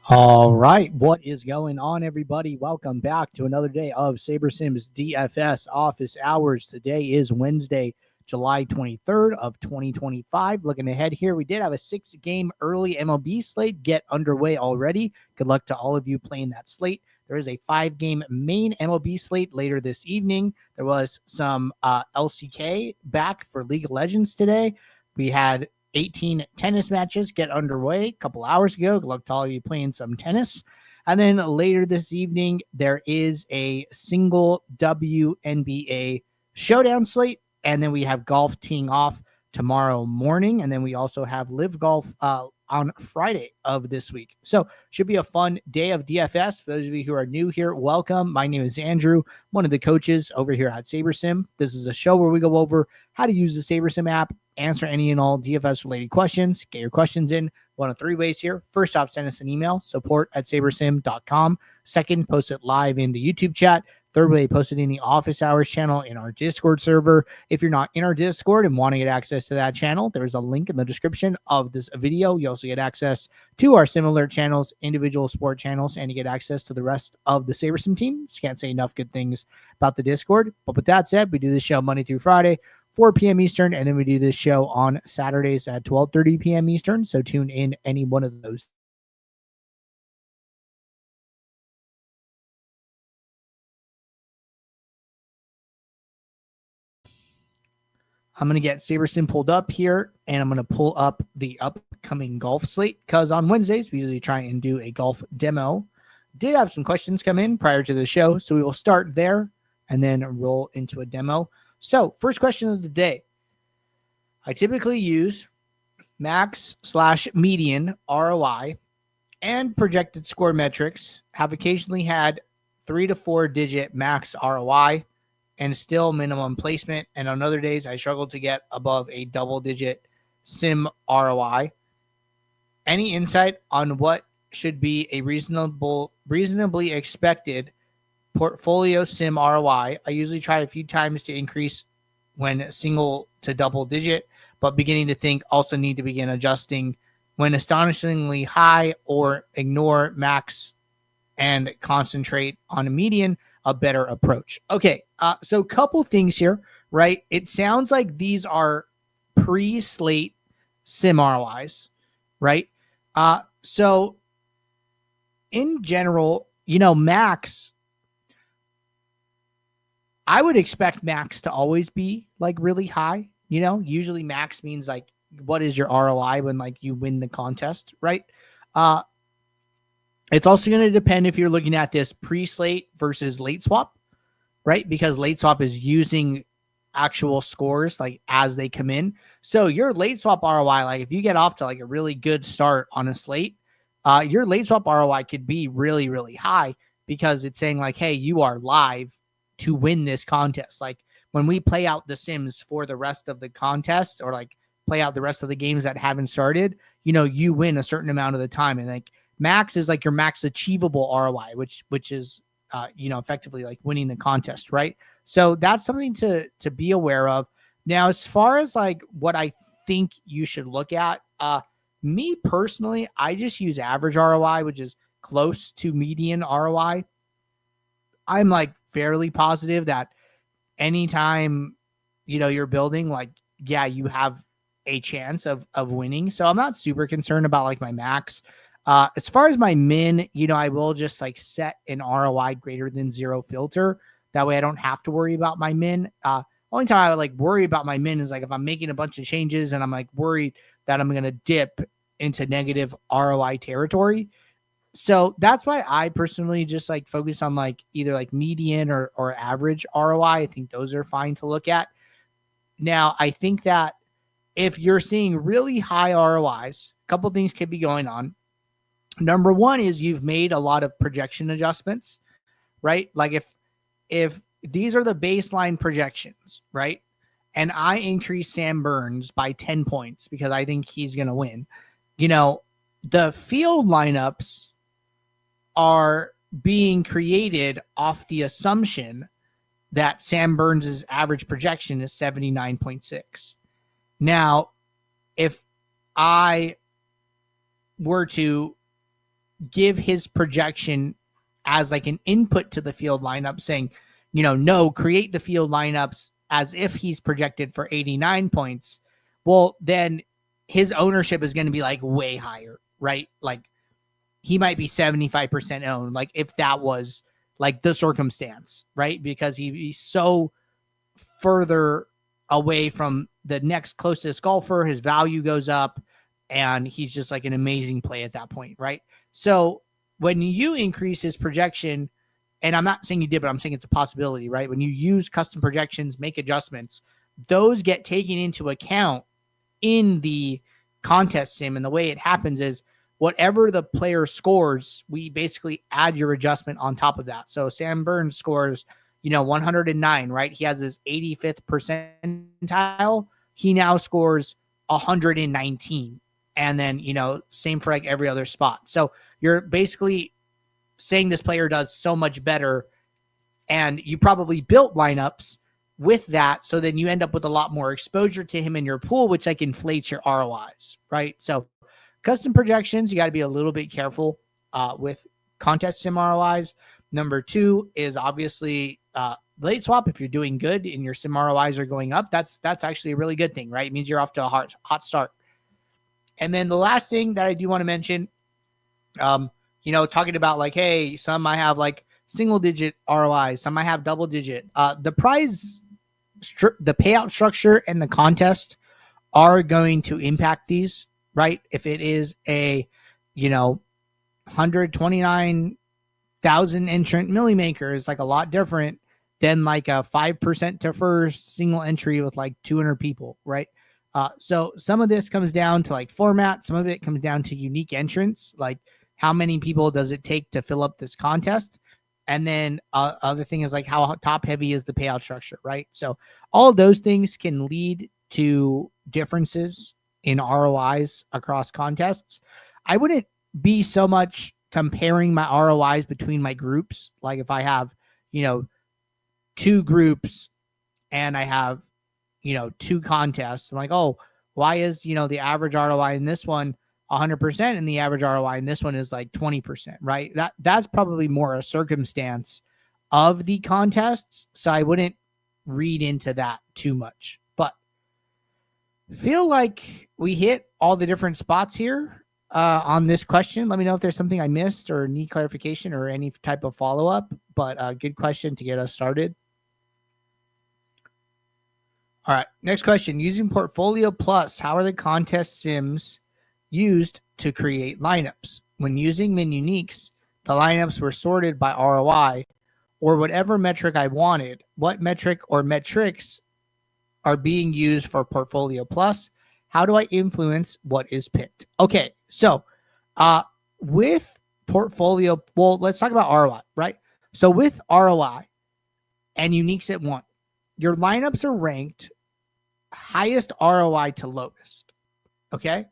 All right, what is going on, everybody? Welcome back to another day of SaberSim's DFS office hours. Today is Wednesday, July 23rd of 2025. Looking ahead here, we did have a 6-game early MLB slate get underway already. Good luck to all of you playing that slate. There is a 5-game main MLB slate later this evening. There was some LCK back for League of Legends today. We had 18 tennis matches get underway a couple hours ago. Good luck to all of you playing some tennis. And then later this evening, there is a single WNBA showdown slate. And then we have golf teeing off tomorrow morning. And then we also have live golf on Friday of this week. So should be a fun day of DFS. For those of you who are new here, welcome. My name is Andrew, one of the coaches over here at SaberSim. This is a show where we go over how to use the SaberSim app, answer any and all DFS related questions, get your questions in one of 3 ways here. First off, send us an email, support@sabersim.com. Second, post it live in the YouTube chat. Third way, post it in the office hours channel in our Discord server. If you're not in our Discord and want to get access to that channel, there's a link in the description of this video. You also get access to our similar channels, individual sport channels, and you get access to the rest of the SaberSim team. Just can't say enough good things about the Discord. But with that said, we do this show Monday through Friday, 4 p.m. Eastern, and then we do this show on Saturdays at 12:30 p.m. Eastern. So tune in any one of those. I'm going to get SaberSim pulled up here, and I'm going to pull up the upcoming golf slate because on Wednesdays, we usually try and do a golf demo. Did have some questions come in prior to the show, so we will start there and then roll into a demo. So first question of the day. I typically use max/median ROI and projected score metrics, have occasionally had 3 to 4 digit max ROI and still minimum placement. And on other days, I struggle to get above a double-digit SIM ROI. Any insight on what should be a reasonably expected portfolio SIM ROI? I usually try a few times to increase when single to double-digit, but beginning to think also need to begin adjusting when astonishingly high or ignore max and concentrate on a median, a better approach. Okay, so a couple things here, right? It sounds like these are pre-slate SIM ROIs, right? So in general, max, I would expect max to always be like really high. Usually max means like, what is your ROI when like you win the contest, right? It's also going to depend if you're looking at this pre-slate versus late swap, right? Because late swap is using actual scores like as they come in. So your late swap ROI, like if you get off to like a really good start on a slate, your late swap ROI could be really, really high because it's saying like, hey, you are live to win this contest. Like when we play out the sims for the rest of the contest or like play out the rest of the games that haven't started, you win a certain amount of the time. And like max is like your max achievable ROI, which is, effectively like winning the contest, right? So that's something to be aware of. Now, as far as like what I think you should look at, me personally, I just use average ROI, which is close to median ROI. I'm like fairly positive that anytime, you're building, like, yeah, you have a chance of winning. So I'm not super concerned about like my max. As far as my min, I will just like set an ROI greater than 0 filter. That way I don't have to worry about my min. Only time I would like worry about my min is like if I'm making a bunch of changes and I'm like worried that I'm going to dip into negative ROI territory. So that's why I personally just like focus on like either like median or average ROI. I think those are fine to look at. Now, I think that if you're seeing really high ROIs, a couple things could be going on. Number one is you've made a lot of projection adjustments, right? Like if these are the baseline projections, right? And I increase Sam Burns by 10 points because I think he's going to win. The field lineups are being created off the assumption that Sam Burns' average projection is 79.6. Now, if I were to give his projection as like an input to the field lineup, saying, no, create the field lineups as if he's projected for 89 points, well, then his ownership is going to be like way higher, right? Like he might be 75% owned, like if that was like the circumstance, right? Because he's so further away from the next closest golfer, his value goes up, and he's just like an amazing play at that point, right? So when you increase his projection, and I'm not saying you did, but I'm saying it's a possibility, right? When you use custom projections, make adjustments, those get taken into account in the contest sim. And the way it happens is whatever the player scores, we basically add your adjustment on top of that. So Sam Burns scores, 109, right? He has his 85th percentile. He now scores 119. And then, same for like every other spot. So you're basically saying this player does so much better, and you probably built lineups with that. So then you end up with a lot more exposure to him in your pool, which like inflates your ROIs, right? So custom projections, you got to be a little bit careful with contest sim ROIs. Number 2 is obviously late swap. If you're doing good and your sim ROIs are going up, that's actually a really good thing, right? It means you're off to a hot start. And then the last thing that I do want to mention, talking about like, hey, some might have like single digit ROIs, some might have double digit. The payout structure and the contest are going to impact these, right? If it is a, 129,000 entrant Millie Maker is like a lot different than like a 5% to first single entry with like 200 people, right? So some of this comes down to like format. Some of it comes down to unique entrants, like how many people does it take to fill up this contest? And then other thing is like how top heavy is the payout structure, right? So all of those things can lead to differences in ROIs across contests. I wouldn't be so much comparing my ROIs between my groups. Like if I have, 2 groups and I have, 2 contests, I'm like, oh, why is, the average ROI in this one 100% and the average ROI in this one is like 20%, right? That's probably more a circumstance of the contests. So I wouldn't read into that too much, but feel like we hit all the different spots here on this question. Let me know if there's something I missed or need clarification or any type of follow-up, but good question to get us started. All right, next question. Using Portfolio Plus, how are the contest sims used to create lineups? When using min uniques, the lineups were sorted by ROI or whatever metric I wanted. What metric or metrics are being used for Portfolio Plus? How do I influence what is picked? Okay, so with Portfolio, well, let's talk about ROI, right? So with ROI and uniques at 1, your lineups are ranked highest ROI to lowest, okay?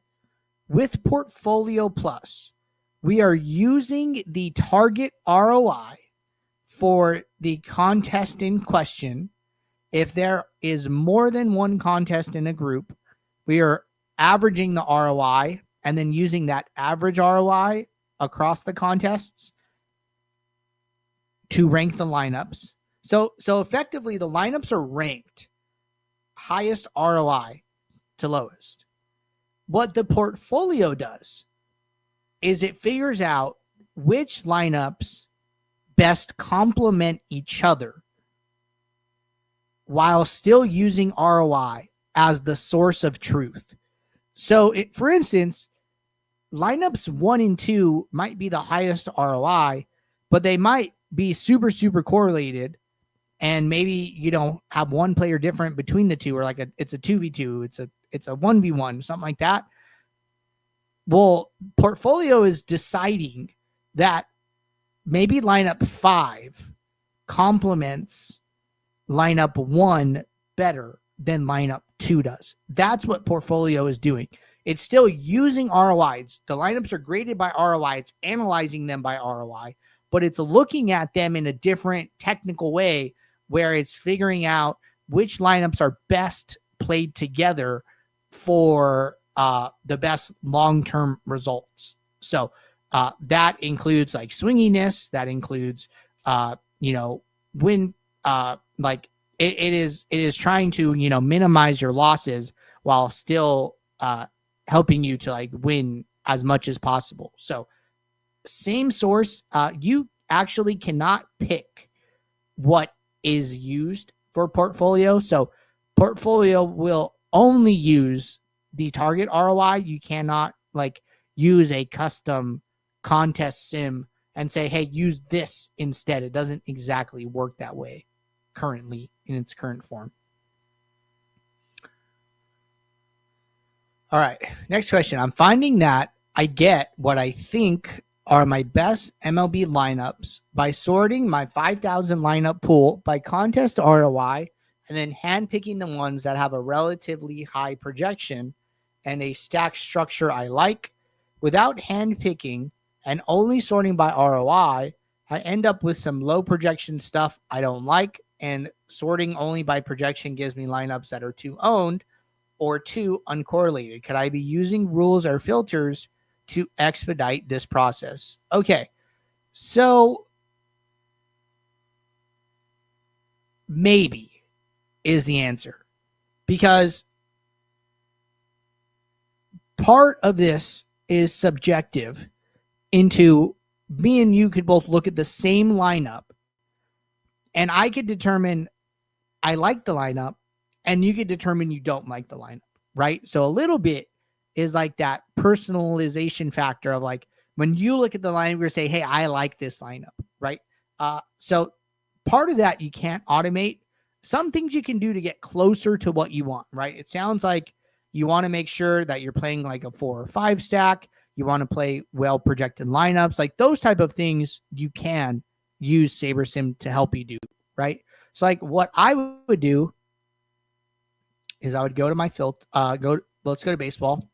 With Portfolio Plus, we are using the target ROI for the contest in question. If there is more than one contest in a group, we are averaging the ROI and then using that average ROI across the contests to rank the lineups. So effectively, the lineups are ranked highest ROI to lowest. What the portfolio does is it figures out which lineups best complement each other while still using ROI as the source of truth. So, for instance, lineups 1 and 2 might be the highest ROI, but they might be super, super correlated. And maybe you don't have one player different between the two, or like it's a 2v2, it's a 1v1, something like that. Well, portfolio is deciding that maybe lineup 5 complements lineup 1 better than lineup 2 does. That's what portfolio is doing. It's still using ROIs. The lineups are graded by ROI. It's analyzing them by ROI, but it's looking at them in a different technical way where it's figuring out which lineups are best played together for the best long-term results. So That includes like swinginess. That includes, when like it is trying to, minimize your losses while still helping you to like win as much as possible. So same source, you actually cannot pick what is used for portfolio. So portfolio will only use the target ROI. You cannot like use a custom contest sim and say, hey, use this instead. It doesn't exactly work that way currently in its current form. All right, next question. I'm finding that I get what I think are my best MLB lineups by sorting my 5,000 lineup pool by contest ROI and then handpicking the ones that have a relatively high projection and a stack structure I like. Without handpicking and only sorting by ROI, I end up with some low projection stuff I don't like, and sorting only by projection gives me lineups that are too owned or too uncorrelated. Could I be using rules or filters to expedite this process? Okay, so maybe is the answer, because part of this is subjective. Into me and you could both look at the same lineup and I could determine I like the lineup and you could determine you don't like the lineup, right? So a little bit is like that personalization factor of like, when you look at the lineup, you're say, hey, I like this lineup, right? So part of that you can't automate. Some things you can do to get closer to what you want, right? It sounds like you want to make sure that you're playing like a 4 or 5 stack. You want to play well projected lineups, like those type of things you can use SaberSim to help you do, right? So like what I would do is I would go to my filter, let's go to baseball.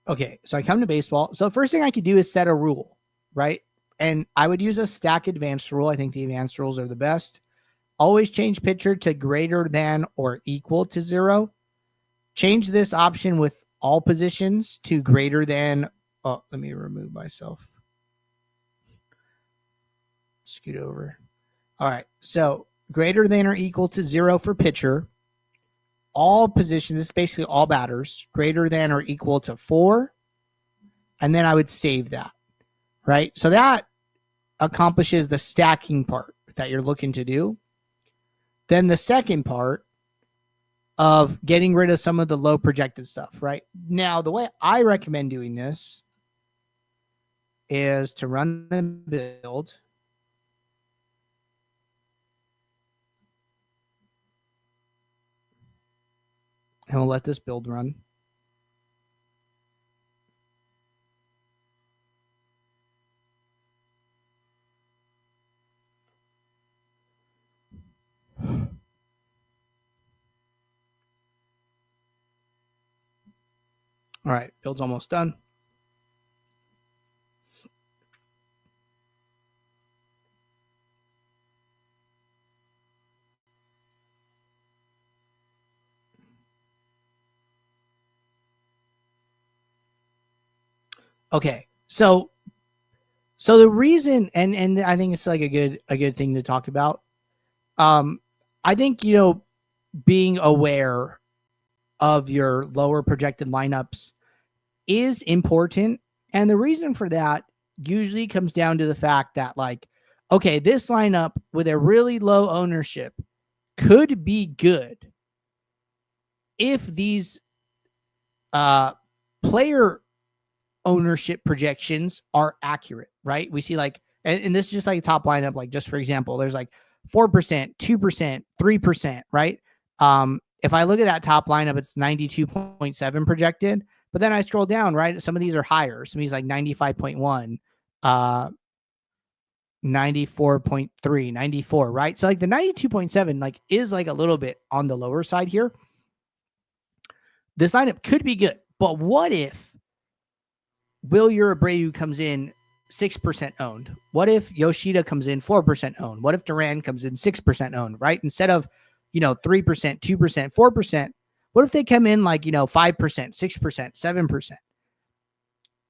Okay, so I come to baseball. So the first thing I could do is set a rule, right? And I would use a stack advanced rule. I think the advanced rules are the best. Always change pitcher to greater than or equal to 0. Change this option with all positions to greater than. Oh, let me remove myself. Scoot over. All right. So greater than or equal to 0 for pitcher. All positions, this is basically all batters, greater than or equal to 4. And then I would save that, right? So that accomplishes the stacking part that you're looking to do. Then the second part of getting rid of some of the low projected stuff, right? Now, the way I recommend doing this is to run the build. And we'll let this build run. All right, build's almost done. Okay, so the reason, and I think it's like a good thing to talk about. I think, being aware of your lower projected lineups is important, and the reason for that usually comes down to the fact that, like, okay, this lineup with a really low ownership could be good if these player ownership projections are accurate, right? We see like, and this is just like a top lineup, like just for example, there's like 4%, 2%, 3%, right? If I look at that top lineup, it's 92.7 projected, but then I scroll down, right? Some of these are higher. Some of these like 95.1, 94.3, 94, right? So like the 92.7 like is like a little bit on the lower side here. This lineup could be good, but what if Will Abreu comes in 6% owned? What if Yoshida comes in 4% owned? What if Duran comes in 6% owned, right? Instead of, 3%, 2%, 4%, what if they come in like, 5%, 6%, 7%?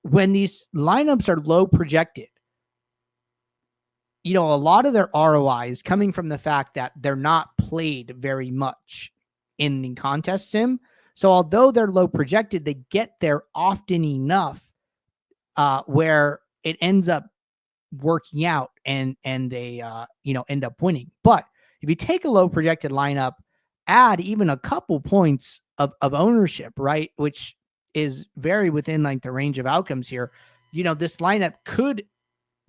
When these lineups are low projected, a lot of their ROI is coming from the fact that they're not played very much in the contest sim. So although they're low projected, they get there often enough where it ends up working out and they end up winning. But if you take a low projected lineup, add even a couple points of ownership, right, which is very within like the range of outcomes here, this lineup could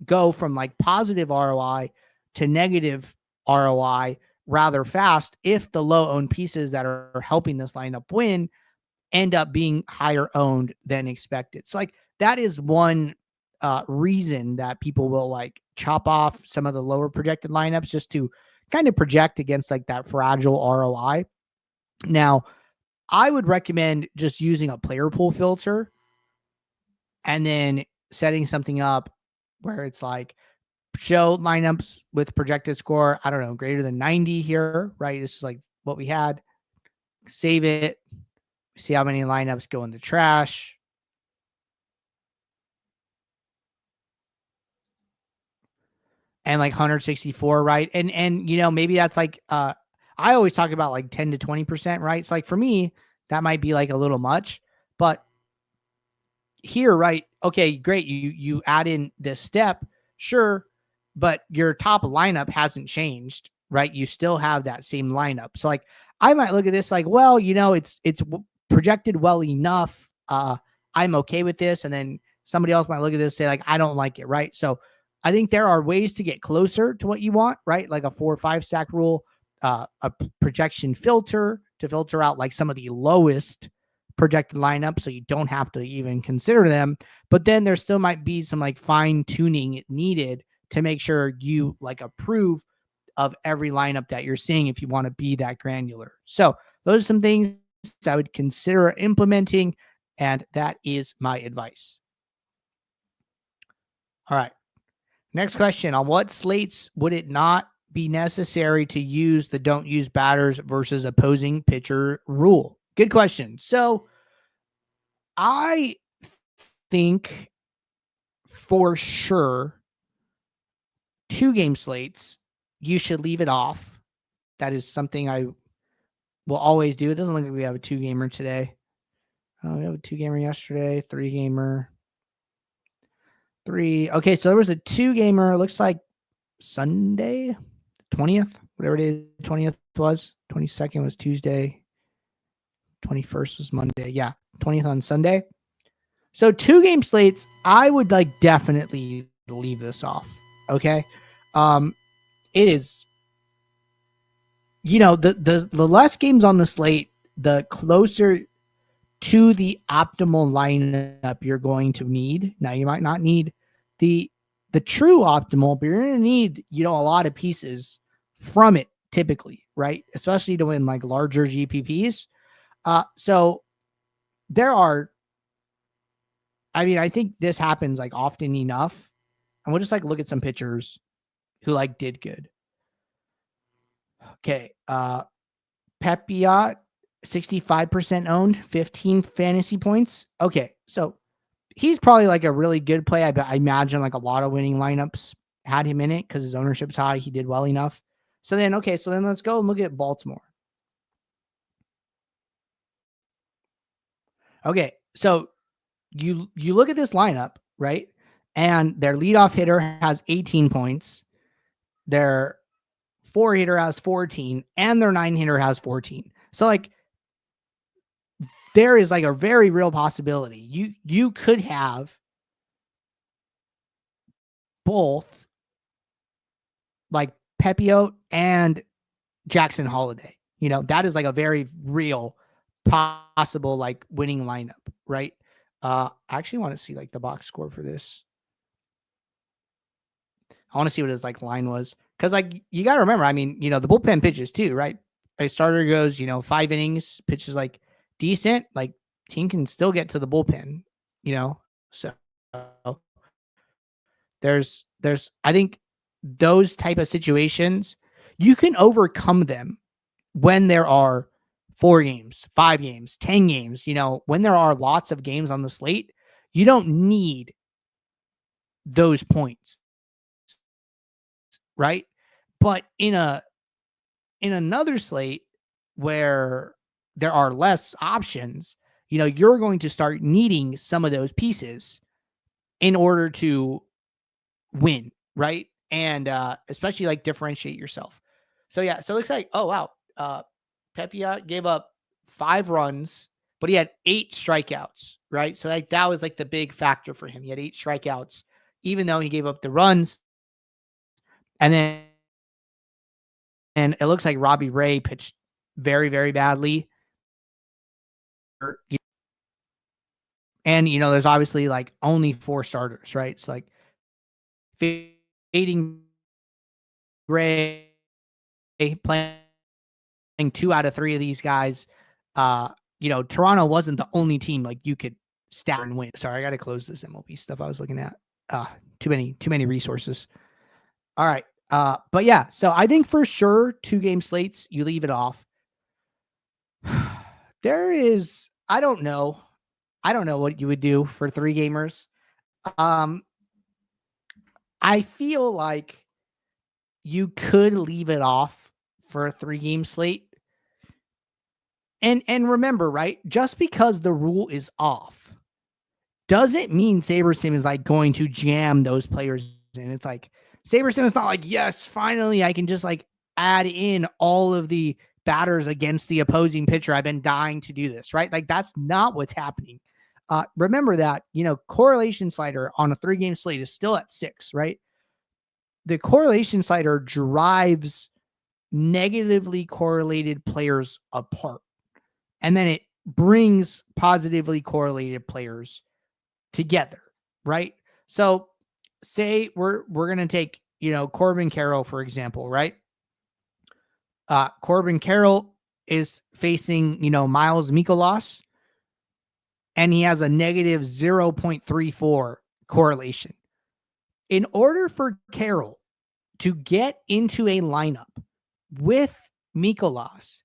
go from like positive ROI to negative ROI rather fast if the low owned pieces that are helping this lineup win end up being higher owned than expected. So like that is one reason that people will like chop off some of the lower projected lineups just to kind of project against like that fragile ROI. Now, I would recommend just using a player pool filter and then setting something up where it's like show lineups with projected score, I don't know, greater than 90 here, right? This is like what we had. Save it. See how many lineups go in the trash. And like 164, right? And maybe that's like I always talk about like 10 to 20%, right? It's like for me, that might be like a little much, but here, right? Okay, great. You add in this step, sure, but your top lineup hasn't changed, right? You still have that same lineup. So like I might look at this like, well, it's projected well enough. I'm okay with this. And then somebody else might look at this and say like, I don't like it, right? So I think there are ways to get closer to what you want, right? Like a 4 or 5 stack rule, a projection filter to filter out like some of the lowest projected lineup so you don't have to even consider them. But then there still might be some like fine tuning needed to make sure you like approve of every lineup that you're seeing if you want to be that granular. So those are some things I would consider implementing, and that is my advice. All right. Next question. On what slates would it not be necessary to use the don't use batters versus opposing pitcher rule? Good question. So I think for sure 2-game slates, you should leave it off. That is something I will always do. It doesn't look like we have a 2-gamer today. Oh, we have a 2-gamer yesterday, 3-gamer. 3. Okay, so there was a 2-gamer. Looks like Sunday, 20th, whatever it is, 20th was. 22nd was Tuesday. 21st was Monday. Yeah, 20th on Sunday. So 2-game slates, I would like definitely leave this off. Okay. It is, the less games on the slate, the closer to the optimal lineup you're going to need. Now you might not need the true optimal, but you're going to need, a lot of pieces from it typically, right? Especially to win like larger GPPs. So there are, I think this happens like often enough. And we'll just like look at some pitchers who like did good. Okay. Pepiot, 65% owned, 15 fantasy points. Okay. So he's probably like a really good play. I imagine like a lot of winning lineups had him in it because his ownership's high. He did well enough. So then let's go and look at Baltimore. Okay. So you look at this lineup, right? And their leadoff hitter has 18 points. Their 4 hitter has 14, and their 9 hitter has 14. So like there is like a very real possibility you could have both like Pepiot and Jackson Holiday. That is like a very real possible like winning lineup, right? I actually want to see like the box score for this. I want to see what his like line was. Cause like you gotta remember, the bullpen pitches too, right? A starter goes, 5 innings, pitches like decent, like team can still get to the bullpen, so I think those type of situations, you can overcome them when there are 4 games, 5 games, 10 games, when there are lots of games on the slate, you don't need those points, right? But in another slate where there are less options, you're going to start needing some of those pieces in order to win, right? And especially like differentiate yourself. So yeah, so it looks like, oh wow, Pepia gave up 5 runs, but he had 8 strikeouts, right? So like that was like the big factor for him. He had 8 strikeouts, even though he gave up the runs. And then it looks like Robbie Ray pitched very, very badly. And there's obviously like only 4 starters, right? It's like fading Gray playing 2 out of 3 of these guys. Toronto wasn't the only team like you could stat and win. Sorry, I got to close this MLB stuff I was looking at. Too many resources. All right. But yeah, so I think for sure 2-game slates, you leave it off. There is, I don't know what you would do for 3 gamers. I feel like you could leave it off for a 3-game slate. And remember, right? Just because the rule is off doesn't mean SaberSim is like going to jam those players in. It's like SaberSim is not like, yes, finally I can just like add in all of the batters against the opposing pitcher. I've been dying to do this, right? Like that's not what's happening. Remember that, correlation slider on a 3-game slate is still at 6, right? The correlation slider drives negatively correlated players apart. And then it brings positively correlated players together, right? So say we're going to take, Corbin Carroll, for example, right? Corbin Carroll is facing, Miles Mikolas, and he has a negative 0.34 correlation. In order for Carroll to get into a lineup with Mikolas,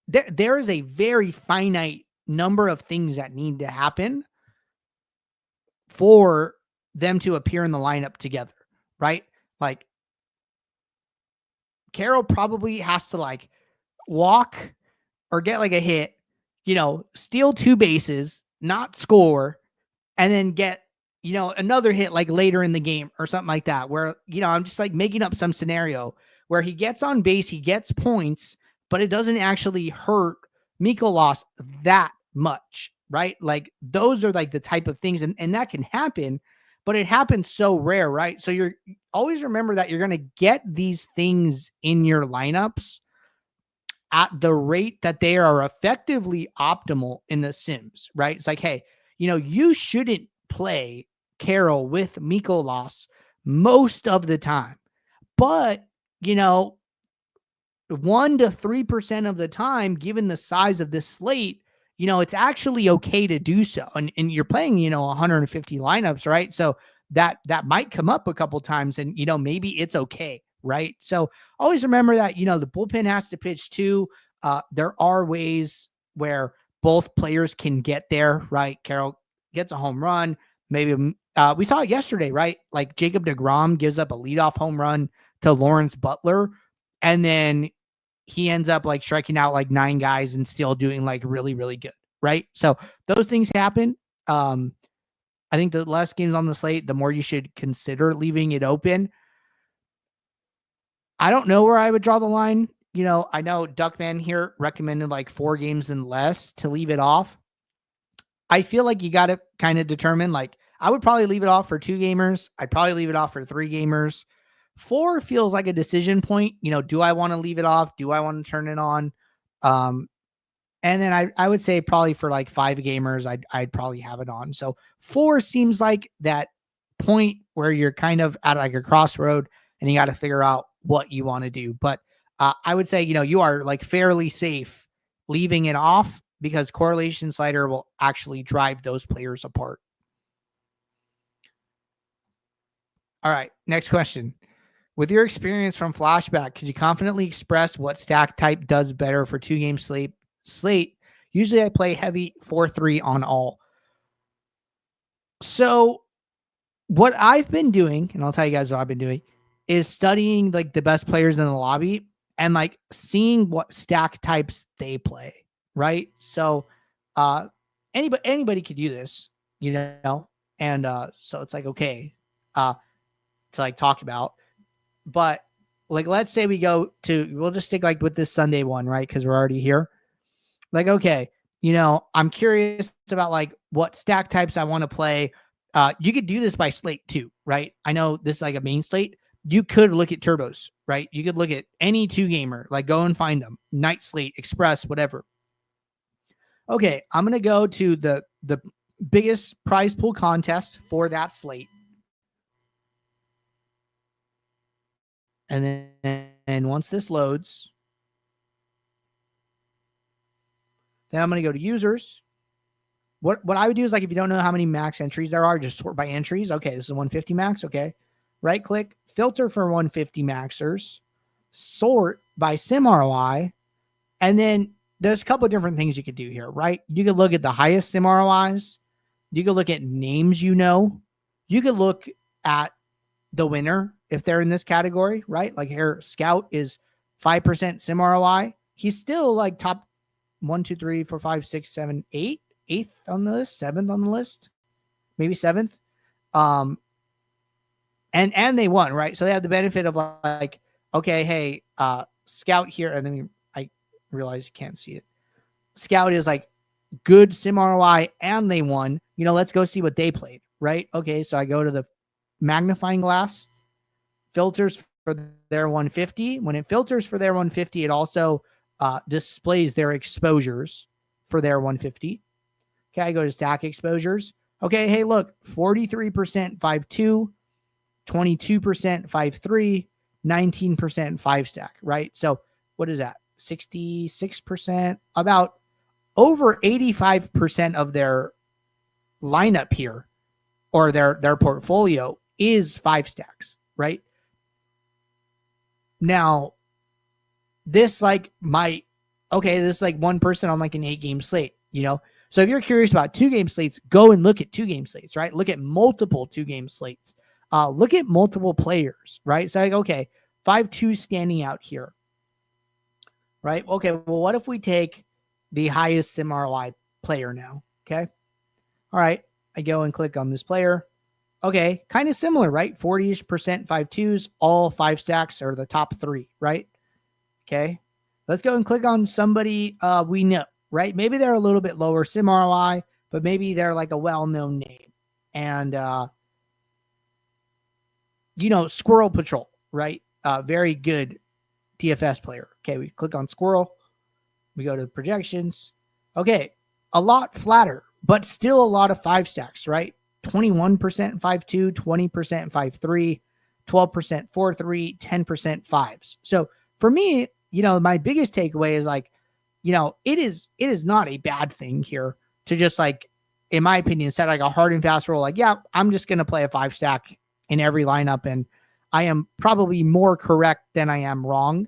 there is a very finite number of things that need to happen for them to appear in the lineup together, right? Like Carroll probably has to like walk or get like a hit, steal 2 bases, not score, and then get, another hit like later in the game or something like that, where, I'm just like making up some scenario where he gets on base, he gets points, but it doesn't actually hurt Mikolas that much, right? Like those are like the type of things, and that can happen, but it happens so rare, right? So you're always remember that you're going to get these things in your lineups at the rate that they are effectively optimal in the Sims, right? It's like, hey, you shouldn't play Carroll with Mikolas most of the time, but 1 to 3% of the time, given the size of this slate, it's actually okay to do so. And you're playing, 150 lineups, right? So that might come up a couple times, and maybe it's okay, right? So always remember that, the bullpen has to pitch too. There are ways where both players can get there, right? Carroll gets a home run. Maybe we saw it yesterday, right? Like Jacob deGrom gives up a leadoff home run to Lawrence Butler, and then he ends up like striking out like 9 guys and still doing like really, really good, right? So those things happen. I think the less games on the slate, the more you should consider leaving it open. I don't know where I would draw the line. I know Duckman here recommended like 4 games and less to leave it off. I feel like you got to kind of determine, like, I would probably leave it off for 2 gamers. I'd probably leave it off for 3 gamers. 4 feels like a decision point. Do I want to leave it off? Do I want to turn it on? And then I would say probably for like 5 gamers, I'd probably have it on. So 4 seems like that point where you're kind of at like a crossroad and you got to figure out what you want to do. But I would say, you are like fairly safe leaving it off, because correlation slider will actually drive those players apart. All right. Next question. With your experience from Flashback, could you confidently express what stack type does better for 2-game slate? Usually I play heavy 4-3 on all. So what I've been doing, and I'll tell you guys what I've been doing, is studying like the best players in the lobby and like seeing what stack types they play, right? So anybody could do this, you know, and so it's like okay to like talk about. But like let's say we'll just stick like with this Sunday one, right? Because we're already here. Like, okay, you know, I'm curious about like what stack types I want to play. You could do this by slate too, right? I know this is like a main slate. You could look at turbos, right? You could look at any 2-gamer, like go and find them. Night slate, express, whatever. Okay, I'm going to go to the biggest prize pool contest for that slate. And then once this loads, then I'm going to go to users. What I would do is like, if you don't know how many max entries there are, just sort by entries. Okay, this is 150 max. Okay. Right click, filter for 150 maxers, sort by SIM ROI. And then there's a couple of different things you could do here, right? You could look at the highest SIM ROIs. You could look at names, you know, you could look at the winner if they're in this category, right? Like here, Scout is 5% SIM ROI. He's still like top 1, 2, 3, 4, 5, 6, 7, 8. 8th on the list, 7th on the list, maybe 7th. And they won, right? So they have the benefit of like, okay, hey, Scout here, and then I realize you can't see it. Scout is like good SIM ROI, and they won. You know, let's go see what they played, right? Okay, so I go to the magnifying glass, filters for their 150. When it filters for their 150, it also displays their exposures for their 150. Okay, I go to stack exposures. Okay, hey, look, 43% 5-2, 22% 5-3, 19% 5-stack, right? So what is that? 66%, about over 85% of their lineup here or their portfolio is 5 stacks, right? Now, this like this is like one person on like an 8-game slate, you know? So if you're curious about 2-game slates, go and look at 2-game slates, right? Look at multiple 2-game slates. Look at multiple players, right? So like, okay, 5-2 standing out here, right? Okay, well, what if we take the highest SIM ROI player now, okay? All right, I go and click on this player. Okay, kind of similar, right? 40% 5-2s, all 5 stacks are the top 3, right? Okay, let's go and click on somebody we know. Right? Maybe they're a little bit lower SIM ROI, but maybe they're like a well-known name. And, you know, Squirrel Patrol, right? Very good DFS player. Okay, we click on Squirrel. We go to projections. Okay, a lot flatter, but still a lot of 5 stacks, right? 21% 5-2, 20% 5-3, 12% 4-3, 10% 5s. So for me, you know, my biggest takeaway is like, you know, it is not a bad thing here to just like, in my opinion, set like a hard and fast rule. Like, yeah, I'm just going to play a 5 stack in every lineup. And I am probably more correct than I am wrong.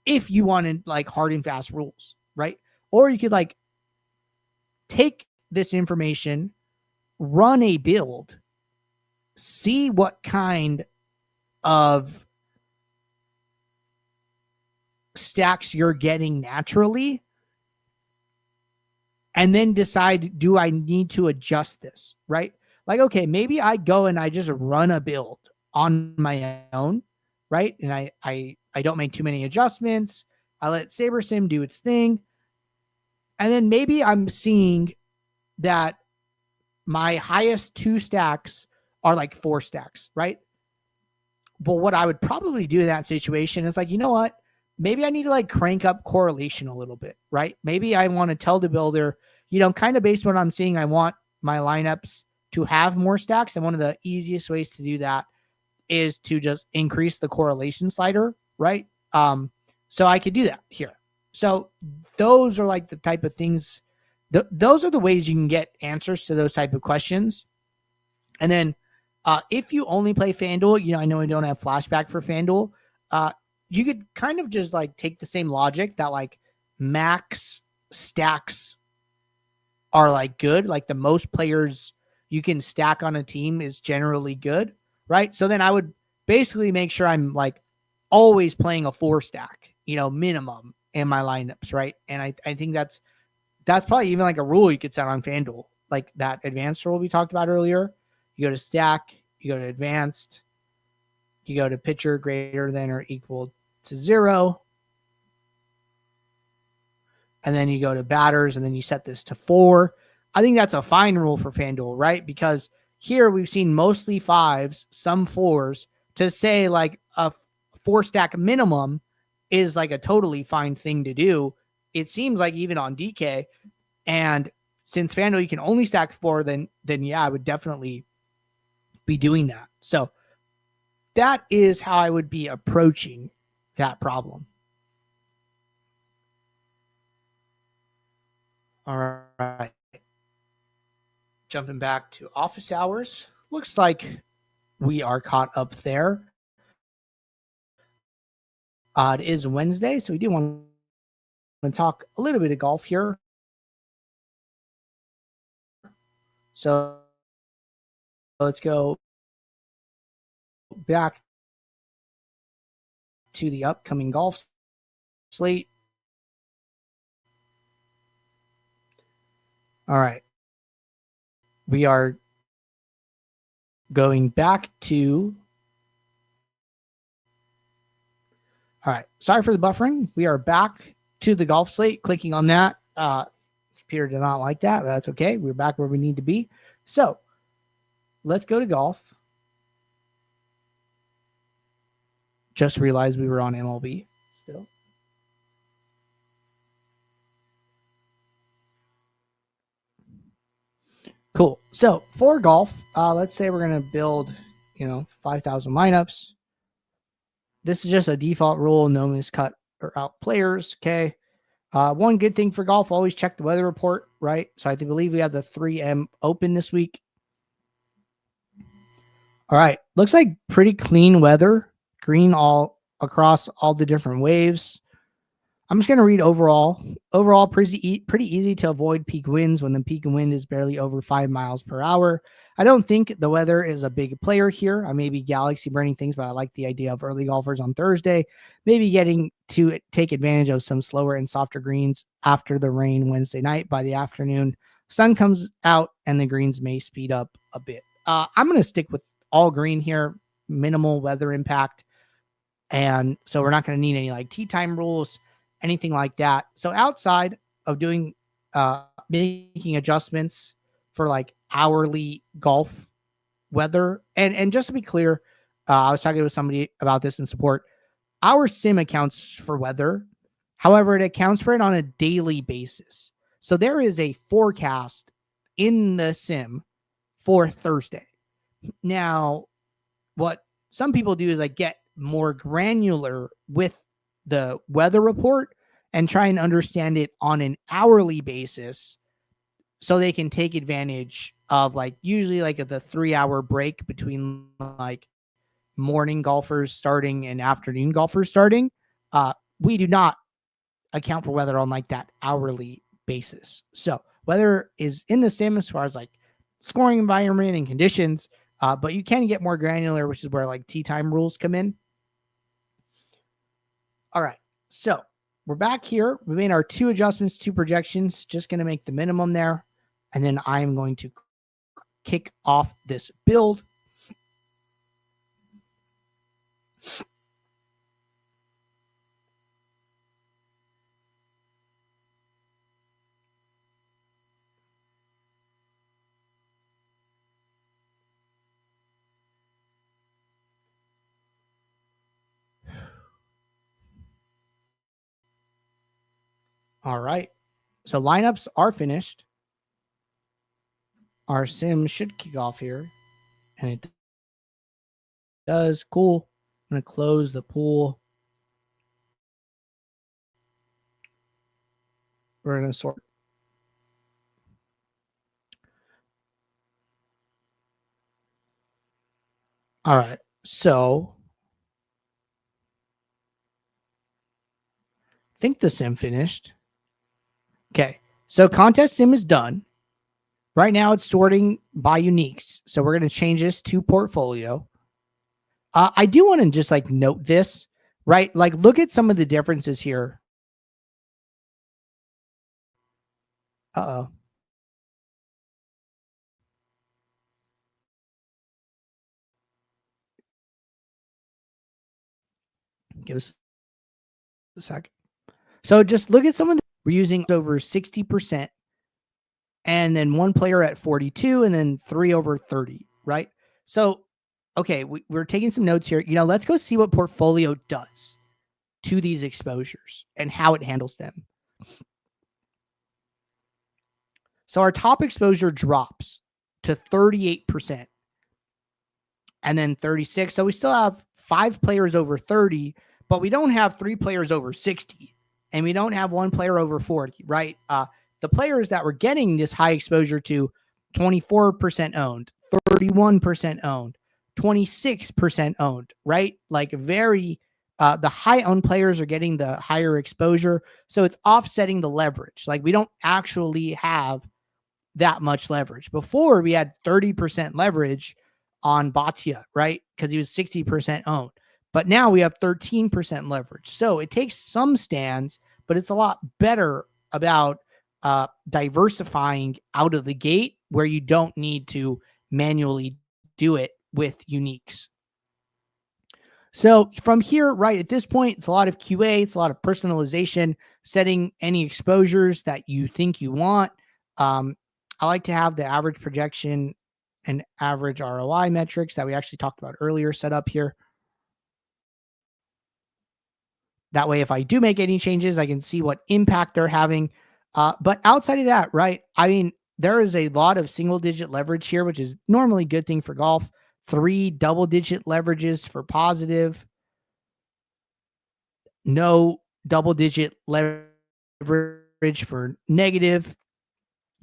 If you wanted like hard and fast rules, right? Or you could like take this information, run a build, see what kind of stacks you're getting naturally, and then decide, do I need to adjust this, right? Like, okay, maybe I go and I just run a build on my own, right? And I don't make too many adjustments. I let SaberSim do its thing. And then maybe I'm seeing that my highest 2 stacks are like 4 stacks, right? But what I would probably do in that situation is like, you know what? Maybe I need to like crank up correlation a little bit, right? Maybe I want to tell the builder, you know, kind of based on what I'm seeing, I want my lineups to have more stacks. And one of the easiest ways to do that is to just increase the correlation slider, right? So I could do that here. So those are like the type of things, those are the ways you can get answers to those type of questions. And then If you only play FanDuel, I know I don't have flashback for FanDuel. You could kind of just like take the same logic that like max stacks are like good. Like the most players you can stack on a team is generally good, right? So then I would basically make sure I'm like always playing a 4 stack, minimum in my lineups, right? And I think that's probably even like a rule you could set on FanDuel, like that advanced rule we talked about earlier. You go to stack, you go to advanced, you go to pitcher greater than or equal to 0. And then you go to batters and then you set this to 4. I think that's a fine rule for FanDuel, right? Because here we've seen mostly 5s, some 4s. To say like a 4 stack minimum is like a totally fine thing to do. It seems like even on DK. And since FanDuel you can only stack 4, then yeah, I would definitely be doing that. So that is how I would be approaching that problem. All right. Jumping back to office hours. Looks like we are caught up there. It is Wednesday, so we do want to talk a little bit of golf here. So let's go back to the upcoming golf slate. All right. We are going back to. All right. Sorry for the buffering. We are back to the golf slate. Clicking on that. Computer did not like that, but that's okay. We're back where we need to be. So let's go to golf. Just realized we were on MLB still. Cool. So for golf, let's say we're going to build, 5,000 lineups. This is just a default rule. No miscut or out players. Okay. One good thing for golf, always check the weather report, right? So I believe we have the 3M open this week. All right. Looks like pretty clean weather. Green all across all the different waves. I'm just going to read overall. Overall, pretty easy to avoid peak winds when the peak wind is barely over 5 miles per hour. I don't think the weather is a big player here. I may be galaxy burning things, but I like the idea of early golfers on Thursday, maybe getting to take advantage of some slower and softer greens after the rain Wednesday night. By the afternoon, sun comes out and the greens may speed up a bit. I'm going to stick with all green here, minimal weather impact. And so we're not going to need any like tee time rules, anything like that. So outside of doing making adjustments for like hourly golf weather, and just to be clear, I was talking with somebody about this in support. Our sim accounts for weather. However, it accounts for it on a daily basis. So there is a forecast in the sim for Thursday. Now, what some people do is like get more granular with the weather report and try and understand it on an hourly basis so they can take advantage of like usually like the 3-hour break between like morning golfers starting and afternoon golfers starting. We do not account for weather on like that hourly basis. So weather is in the same as far as like scoring environment and conditions, but you can get more granular, which is where like tee time rules come in. All right. So we're back here. We made our 2 adjustments, 2 projections, just going to make the minimum there. And then I'm going to kick off this build. All right. So lineups are finished. Our sim should kick off here. And it does. Cool. I'm going to close the pool. We're going to sort. All right. So I think the sim finished. Okay. So contest sim is done. Right now it's sorting by uniques. So we're going to change this to portfolio. I do want to just like note this, right? Like look at some of the differences here. Uh-oh. Give us a second. So just look at some of the, we're using over 60%, and then one player at 42, and then 3 over 30, right? So, okay, we're taking some notes here. Let's go see what portfolio does to these exposures and how it handles them. So our top exposure drops to 38% and then 36. So we still have 5 players over 30, but we don't have 3 players over 60, and we don't have 1 player over 40, right? The players that were getting this high exposure to 24% owned, 31% owned, 26% owned, right? Like very, the high owned players are getting the higher exposure. So it's offsetting the leverage. Like we don't actually have that much leverage. Before we had 30% leverage on Batia, right? Because he was 60% owned. But now we have 13% leverage. So it takes some stands, but it's a lot better about diversifying out of the gate where you don't need to manually do it with uniques. So from here, right at this point, it's a lot of QA, it's a lot of personalization, setting any exposures that you think you want. I like to have the average projection and average ROI metrics that we actually talked about earlier set up here. That way, if I do make any changes, I can see what impact they're having. But outside of that, right, I mean, there is a lot of single-digit leverage here, which is normally a good thing for golf. 3 double-digit leverages for positive. No double-digit leverage for negative.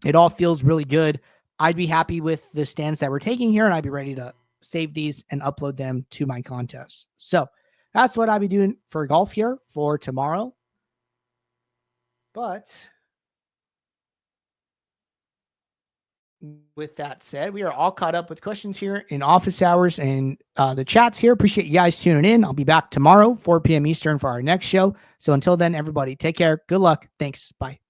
It all feels really good. I'd be happy with the stance that we're taking here, and I'd be ready to save these and upload them to my contest. So that's what I'll be doing for golf here for tomorrow. But with that said, we are all caught up with questions here in office hours and the chats here. Appreciate you guys tuning in. I'll be back tomorrow, 4 p.m. Eastern for our next show. So until then, everybody, take care. Good luck. Thanks. Bye.